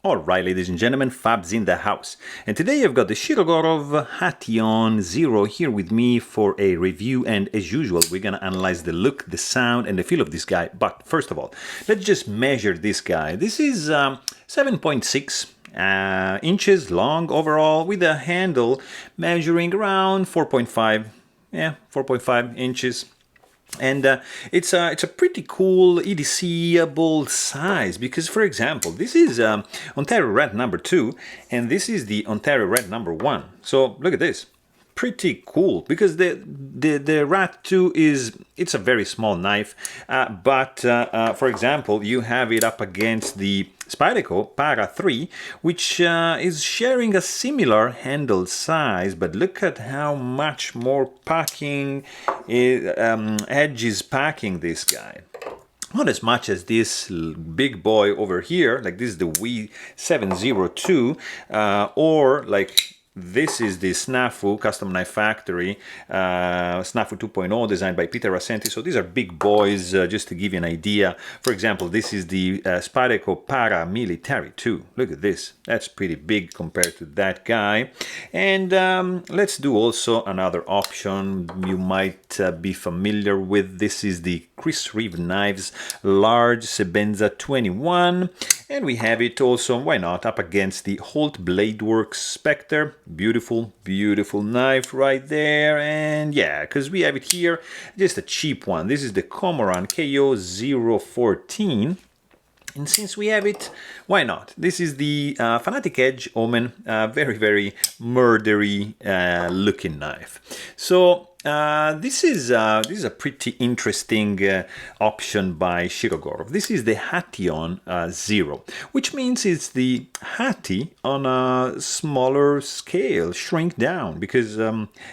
Alright, ladies and gentlemen, Fab's in the house. And today I've got the Shirogorov Hation Zero here with me for a review, and as usual, we're gonna analyze the look, the sound, and the feel of this guy. But first of all, let's just measure this guy. This is 7.6 inches long overall, with a handle measuring around 4.5, 4.5 inches. And it's a pretty cool EDC-able size because, for example, this is Ontario Red number 2, and this is the Ontario Red number 1. So look at this, pretty cool because the Rat 2 it's a very small knife, but for example, you have it up against the Spyderco Para 3, which is sharing a similar handle size, but look at how much more packing edge is packing this guy. Not as much as this big boy over here, like this is the WE 702, or like this is the Snafu Custom Knife Factory, Snafu 2.0, designed by Peter Rassenti. So these are big boys, just to give you an idea. For example, this is the Spyderco Para Military 2. Look at this. That's pretty big compared to that guy. And let's do also another option you might be familiar with. This is the Chris Reeve Knives Large Sebenza 21. And we have it also, why not, up against the Holt Bladeworks Spectre. Beautiful, beautiful knife right there. And yeah, because we have it here, just a cheap one. This is the Cormoran KO 014. And since we have it, why not? This is the Fanatic Edge Omen, very, very murdery looking knife. So this is a pretty interesting option by Shirogorov. This is the Hation Zero, which means it's the Hattie on a smaller scale, shrink down, because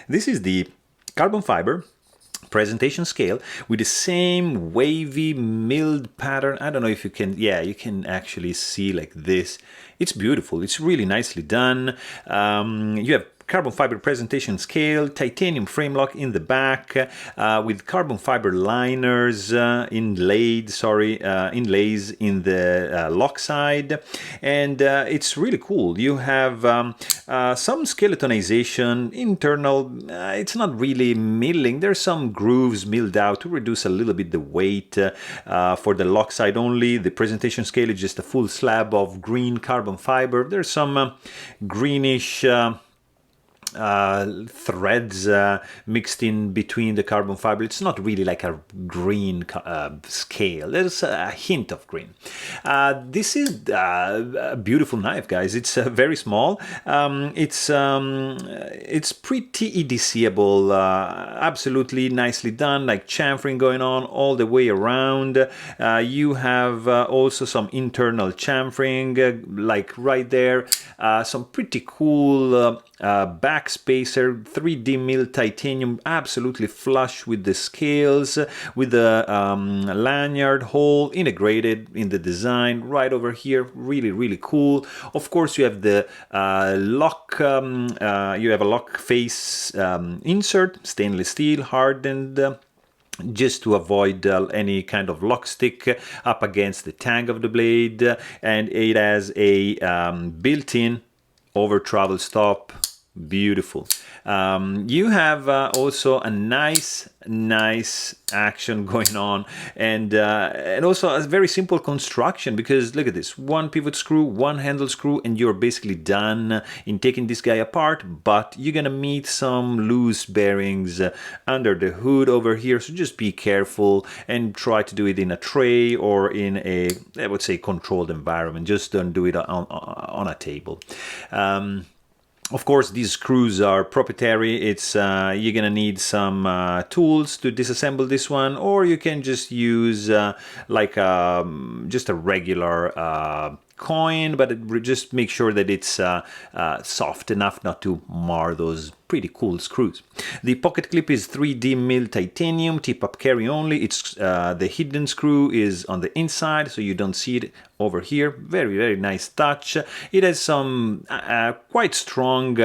this is the carbon fiber presentation scale with the same wavy milled pattern. I don't know if you can, yeah, you can actually see like this. It's beautiful. It's really nicely done. You have carbon fiber presentation scale, titanium frame lock in the back, with carbon fiber liners inlays in the lock side, and it's really cool. You have some skeletonization internal. It's not really milling. There's some grooves milled out to reduce a little bit the weight for the lock side only. The presentation scale is just a full slab of green carbon fiber. There's some greenish threads mixed in between the carbon fiber. It's not really like a green scale. There's a hint of green. This is a beautiful knife, guys. It's very small. It's pretty EDC-able. Absolutely nicely done, like chamfering going on all the way around. You have also some internal chamfering, like right there. Some pretty cool back spacer, 3D mill titanium, absolutely flush with the scales, with the lanyard hole integrated in the design right over here. Really, really cool. Of course, you have the lock. You have a lock face insert, stainless steel, hardened. Just to avoid any kind of lock stick up against the tang of the blade, and it has a built-in over travel stop. Beautiful. You have also a nice action going on, and also a very simple construction, because look at this: one pivot screw, one handle screw, and you're basically done in taking this guy apart. But you're gonna meet some loose bearings under the hood over here, so just be careful and try to do it in a tray or in a, I would say, controlled environment. Just don't do it on a table. Of course, these screws are proprietary. It's you're gonna need some tools to disassemble this one, or you can just use like just a regular coin, but just make sure that it's soft enough not to mar those pretty cool screws. The pocket clip is 3D mill titanium, tip-up carry only. It's the hidden screw is on the inside, so you don't see it over here. Very, very nice touch. It has some quite strong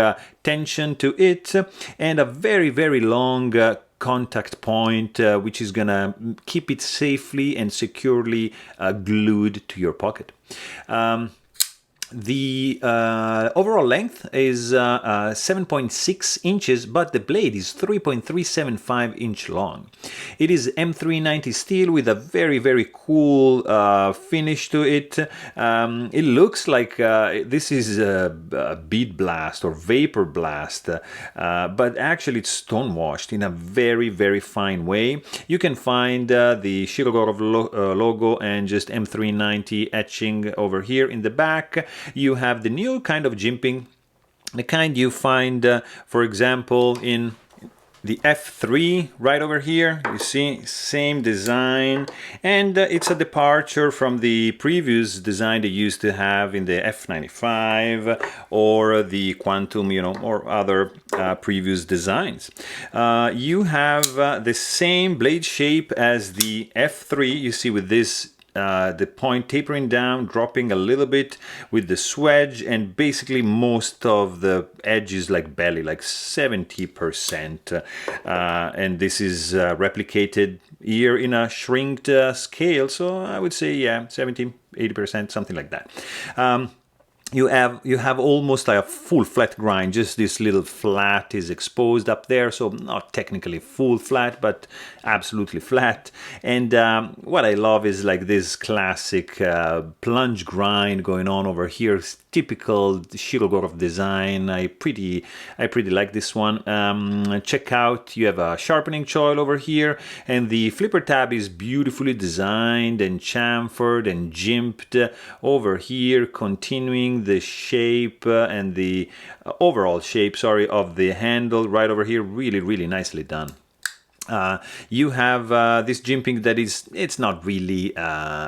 tension to it, and a very, very long contact point, which is gonna keep it safely and securely glued to your pocket. The overall length is 7.6 inches, but the blade is 3.375 inch long. It is M390 steel with a very cool finish to it. It looks like this is a bead blast or vapor blast, but actually it's stone washed in a very fine way. You can find the Shirogorov logo and just M390 etching over here in the back. You have the new kind of jimping, the kind you find, for example, in the F3 right over here. You see, same design, and it's a departure from the previous design they used to have in the F95 or the Quantum, you know, or other previous designs. You have the same blade shape as the F3, you see, with this the point tapering down, dropping a little bit with the swedge, and basically most of the edges like belly, like 70%. And this is replicated here in a shrinked scale, so I would say, yeah, 70-80%, something like that. You have almost like a full flat grind, just this little flat is exposed up there, so not technically full flat, but absolutely flat. And what I love is like this classic plunge grind going on over here, typical Shirogorov design. I pretty like this one. Check out, you have a sharpening choil over here, and the flipper tab is beautifully designed and chamfered and jimped over here, continuing the shape and the overall shape, sorry, of the handle right over here. Really nicely done. You have this jimping that it's not really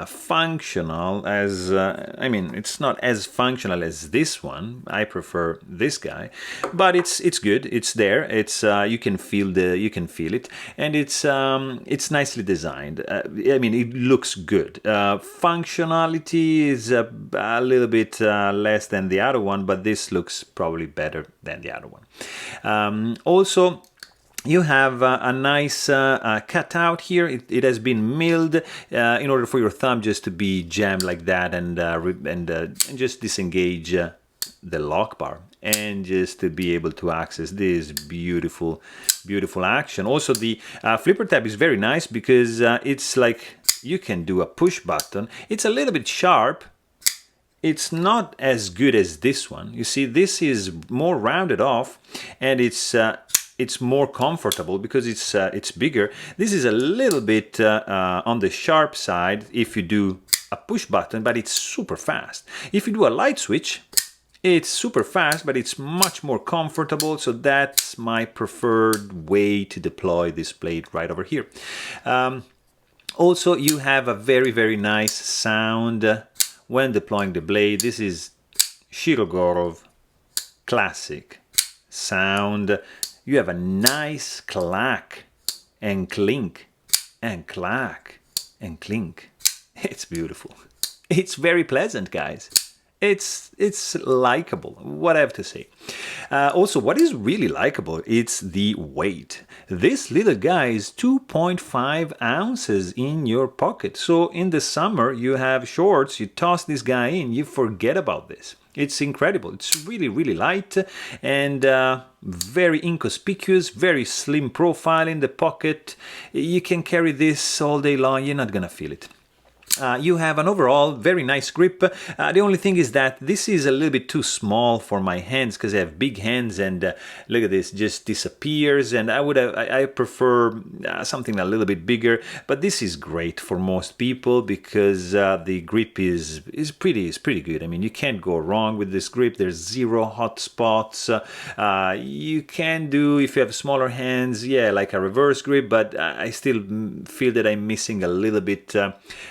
functional as, I mean, it's not as functional as this one. I prefer this guy, but it's good. It's there. It's you can feel it, and it's nicely designed. I mean, it looks good. Functionality is a little bit less than the other one, but this looks probably better than the other one. Also, you have a nice cutout here. It has been milled in order for your thumb just to be jammed like that, and just disengage the lock bar, and just to be able to access this beautiful action. Also, the flipper tab is very nice because it's like you can do a push button. It's a little bit sharp. It's not as good as this one. You see, this is more rounded off, and it's more comfortable because it's bigger. This is a little bit on the sharp side if you do a push button, but it's super fast. If you do a light switch, it's super fast, but it's much more comfortable. So that's my preferred way to deploy this blade right over here. Also, you have a very nice sound when deploying the blade. This is Shirogorov classic sound. You have a nice clack and clink and clack and clink. It's beautiful. It's very pleasant, guys. It's likable, what I have to say. Also, what is really likable, it's the weight. This little guy is 2.5 ounces in your pocket. So in the summer, you have shorts, you toss this guy in, you forget about this. It's incredible. It's really light and very inconspicuous, very slim profile in the pocket. You can carry this all day long, you're not gonna feel it. You have an overall very nice grip. The only thing is that this is a little bit too small for my hands because I have big hands, and look at this, just disappears. And I prefer something a little bit bigger. But this is great for most people because the grip is pretty good. I mean, you can't go wrong with this grip. There's zero hot spots. You can do, if you have smaller hands, yeah, like a reverse grip. But I still feel that I'm missing a little bit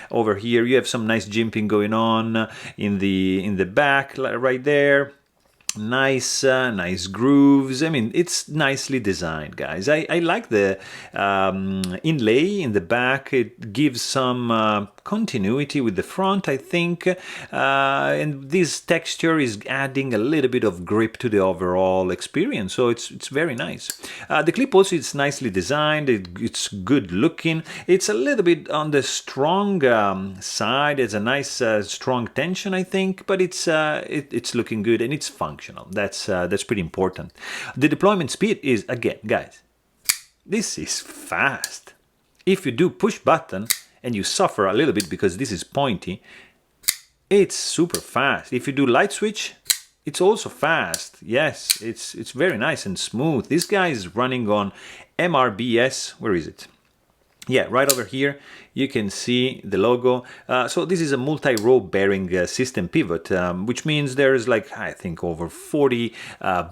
over here. You have some nice jimping going on in the back right there. nice grooves. I mean, it's nicely designed, guys. I like the inlay in the back. It gives some continuity with the front, I think, and this texture is adding a little bit of grip to the overall experience, so it's very nice. The clip also is nicely designed. It's good looking. It's a little bit on the strong side. It's a nice strong tension, I think, but it's looking good and it's functional. That's pretty important. The deployment speed is, again, guys, this is fast. If you do push button and you suffer a little bit because this is pointy, it's super fast. If you do light switch, it's also fast. Yes, it's very nice and smooth. This guy is running on MRBS. Where is it? Yeah, right over here, you can see the logo. So this is a multi-row bearing system pivot, which means there's like, I think, over 40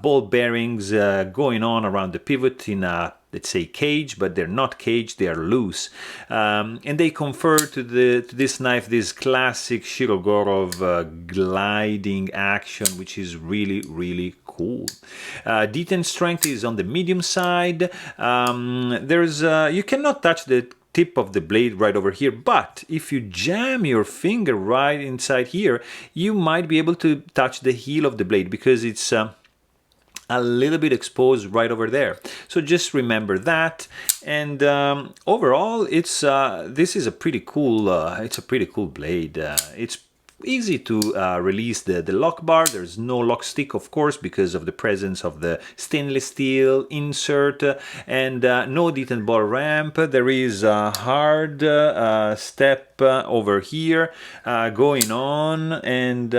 ball bearings going on around the pivot in a, let's say, cage, but they're not caged, they are loose. And they confer to this knife this classic Shirogorov gliding action, which is really, really cool. Detent strength is on the medium side. You cannot touch the tip of the blade right over here, but if you jam your finger right inside here, you might be able to touch the heel of the blade because it's a little bit exposed right over there. So just remember that. And overall, this is a pretty cool. It's a pretty cool blade. It's easy to release the lock bar. There's no lock stick, of course, because of the presence of the stainless steel insert, and no detent ball ramp. There is a hard step over here going on, and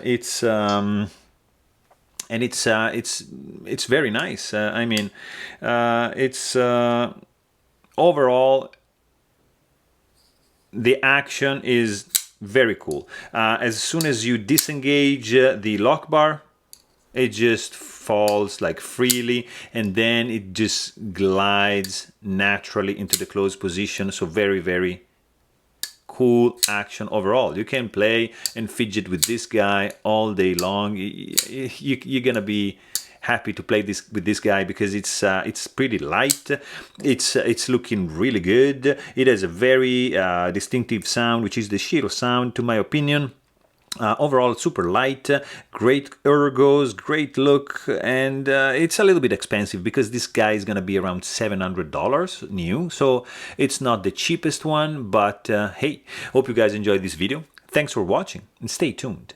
it's very nice. I mean, it's overall, the action is very cool. As soon as you disengage the lock bar, it just falls like freely, and then it just glides naturally into the closed position. So very, very cool action overall. You can play and fidget with this guy all day long. You're gonna be happy to play this with this guy because it's pretty light. It's looking really good. It has a very distinctive sound, which is the Shiro sound, to my opinion. Overall, super light, great ergos, great look, and it's a little bit expensive because this guy is gonna be around $700 new, so it's not the cheapest one, but hey, hope you guys enjoyed this video. Thanks for watching and stay tuned.